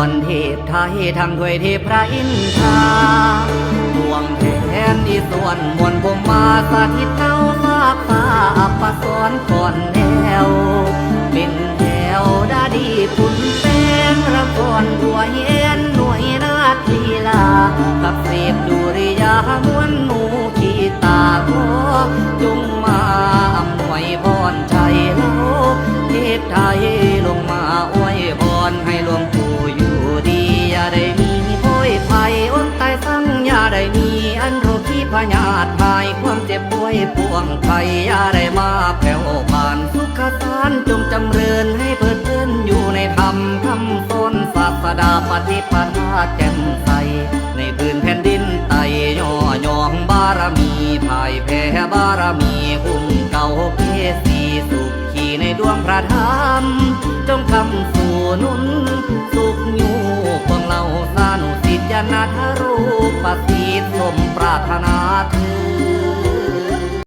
อนเทพไทยทำด้วยเทพพระอินทราดวงแทนที่ส่วนมวลผมมาสถิตเท้าฟากฟ้าอัปสรก่อนแล้วเป็นแถวดาดีปุ่นแป้งระก่อนบัวเย็นหน่วยนาทีลากับเสพดุริยามวลหนูขีตาขอจงมาอำนวยพรชัยโลกเทพไทยลงมาอวยพรให้หลวงปู่อยู่ดีอย่าได้มีโพยภัยอ้นตายสั่งอย่าได้มีอันโรคขี้พยาธิหายความเจ็บป่วยปวงไข้อย่าได้มาแผ่วผ่านสุขสารจงจำเริญให้เพิดเพลินอยู่ในธรรมคำสอนศาสดาปฏิปทาแจ่มใสในพื้นแผ่นดินไต่ย่อยองบารมีพ่ายแพ้บารมีคุ้มเก่าเพสีสุขขี่ในดวงพระธรรมจงคำสู่นุนสุขอยู่พวงเราสานุสิทธิยนาทรูปสิทธิสมปรารถนาเธอ